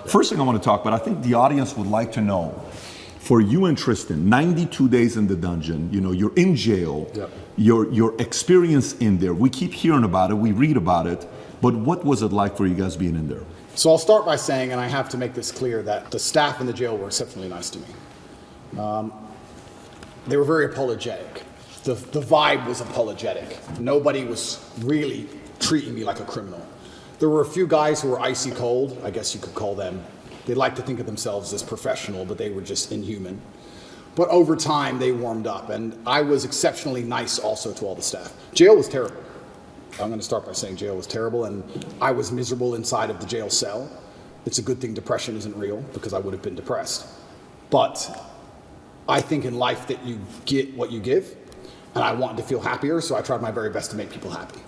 First thing I want to talk about, I think the audience would like to know, for you and Tristan, 92 days in the dungeon, you know, you're in jail, Yep. your experience in there, we keep hearing about it, we read about it, but what was it like for you guys being in there? So I'll start by saying, and I have to make this clear, that the staff in the jail were exceptionally nice to me. They were very apologetic. The vibe was apologetic. Nobody was really treating me like a criminal. There were a few guys who were icy cold, I guess you could call them. They like to think of themselves as professional, but they were just inhuman. But over time, they warmed up, and I was exceptionally nice also to all the staff. Jail was terrible. I'm going to start by saying jail was terrible, and I was miserable inside of the jail cell. It's a good thing depression isn't real, because I would have been depressed. But I think in life that you get what you give, and I wanted to feel happier, so I tried my very best to make people happy.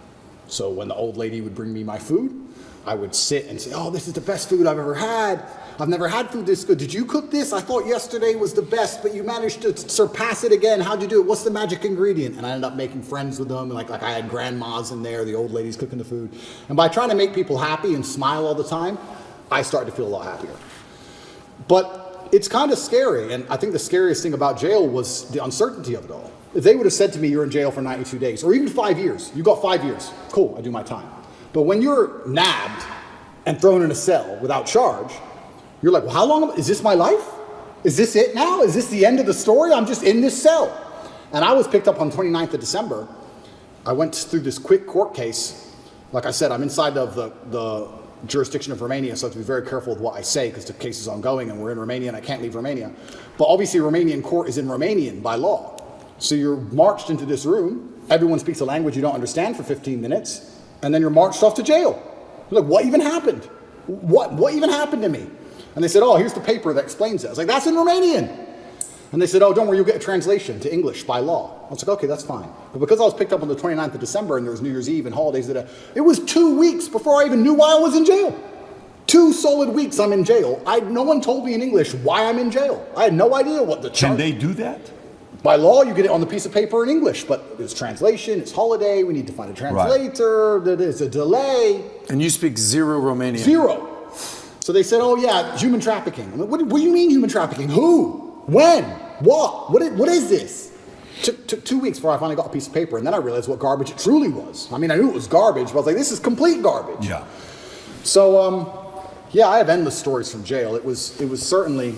So when the old lady would bring me my food, I would sit and say, oh, this is the best food I've ever had. I've never had food this good. Did you cook this? I thought yesterday was the best, but you managed to surpass it again. How'd you do it? What's the magic ingredient? And I ended up making friends with them. Like I had grandmas in there, the old ladies cooking the food. And by trying to make people happy and smile all the time, I started to feel a lot happier. But it's kind of scary. And I think the scariest thing about jail was the uncertainty of it all. If they would have said to me, you're in jail for 92 days, or even 5 years, you got 5 years, cool, I do my time. But when you're nabbed and thrown in a cell without charge, you're like, well, how long, is this my life? Is this it now? Is this the end of the story? I'm just in this cell. And I was picked up on 29th of December. I went through this quick court case. Like I said, I'm inside of the jurisdiction of Romania, so I have to be very careful with what I say because the case is ongoing and we're in Romania and I can't leave Romania. But obviously Romanian court is in Romanian by law. So you're marched into this room, everyone speaks a language you don't understand for 15 minutes, and then you're marched off to jail. You're like, what even happened? What even happened to me? And they said, oh, here's the paper that explains it. I was like, that's in Romanian. And they said, oh, don't worry, you'll get a translation to English by law. I was like, okay, that's fine. But because I was picked up on the 29th of December and there was New Year's Eve and holidays, it was 2 weeks before I even knew why I was in jail. 2 solid weeks I'm in jail. No one told me in English why I'm in jail. I had no idea what the charge. Can they do that? By law, you get it on the piece of paper in English, but it's translation, it's holiday, we need to find a translator, there's a delay. And you speak zero Romanian? Zero. So they said, oh yeah, human trafficking. I'm like, what do you mean human trafficking? Who? When? What? What is this? Took 2 weeks before I finally got a piece of paper, and then I realized what garbage it truly was. I mean, I knew it was garbage, but I was like, this is complete garbage. Yeah. So, yeah, I have endless stories from jail. It was certainly...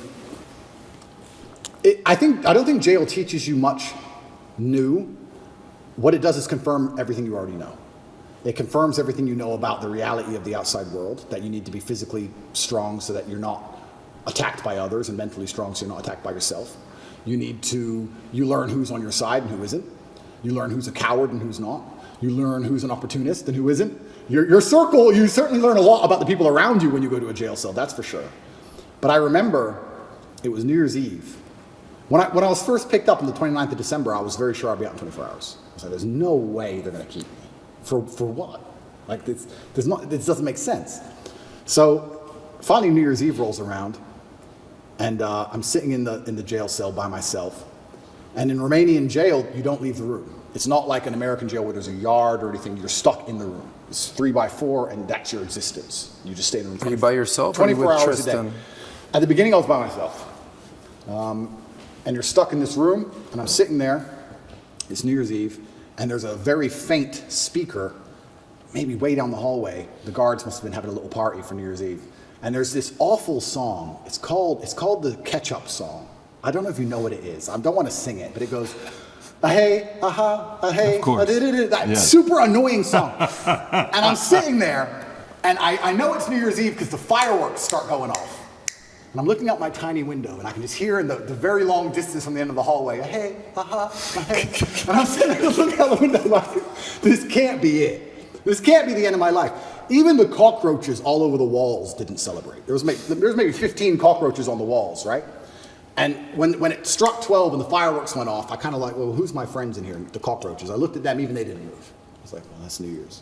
I don't think jail teaches you much new. What it does is confirm everything you already know. It confirms everything you know about the reality of the outside world, that you need to be physically strong so that you're not attacked by others, and mentally strong so you're not attacked by yourself. You learn who's on your side and who isn't. You learn who's a coward and who's not. You learn who's an opportunist and who isn't. Your circle, you certainly learn a lot about the people around you when you go to a jail cell, that's for sure. But I remember it was New Year's Eve. When I was first picked up on the 29th of December, I was very sure I'd be out in 24 hours. I was like, there's no way they're going to keep me. For what? Like, this doesn't make sense. So finally New Year's Eve rolls around, and I'm sitting in the jail cell by myself. And in Romanian jail, you don't leave the room. It's not like an American jail where there's a yard or anything. You're stuck in the room. It's 3x4, and that's your existence. You just stay in the room. Are you by yourself? 24 or hours Tristan? a day. At the beginning, I was by myself. And you're stuck in this room, and I'm sitting there. It's New Year's Eve, and there's a very faint speaker, maybe way down the hallway. The guards must have been having a little party for New Year's Eve. And there's this awful song. It's called the Ketchup song. I don't know if you know what it is. I don't want to sing it, but it goes, hey, hey, of course. That super annoying song. And I'm sitting there, and I know it's New Year's Eve because the fireworks start going off. And I'm looking out my tiny window, and I can just hear in the very long distance from the end of the hallway, hey, hey. And I'm sitting there looking out the window like, this can't be it. This can't be the end of my life. Even the cockroaches all over the walls didn't celebrate. There was maybe 15 cockroaches on the walls, right? And when it struck 12 and the fireworks went off, I kind of like, well, who's my friends in here? The cockroaches. I looked at them, even they didn't move. I was like, well, that's New Year's.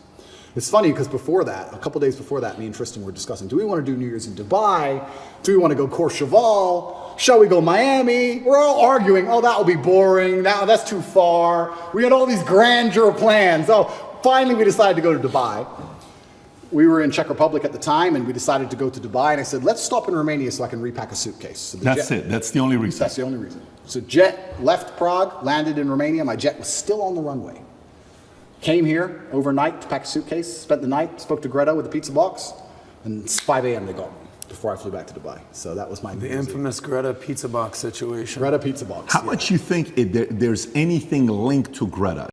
It's funny because before that, a couple days before that, me and Tristan were discussing, do we want to do New Year's in Dubai? Do we want to go Courchevel? Shall we go Miami? We're all arguing, oh, that will be boring. That's too far. We had all these grandeur plans. Oh, finally we decided to go to Dubai. we were in Czech Republic at the time, and we decided to go to Dubai, and I said, let's stop in Romania so I can repack a suitcase. So That's it. That's the only reason. That's the only reason. So jet left Prague, landed in Romania. My jet was still on the runway. Came here overnight to pack a suitcase, spent the night, spoke to Greta with the pizza box, and it's 5 a.m. they got me before I flew back to Dubai. So that was my The infamous Greta pizza box situation. Greta pizza box. How much you think there's anything linked to Greta?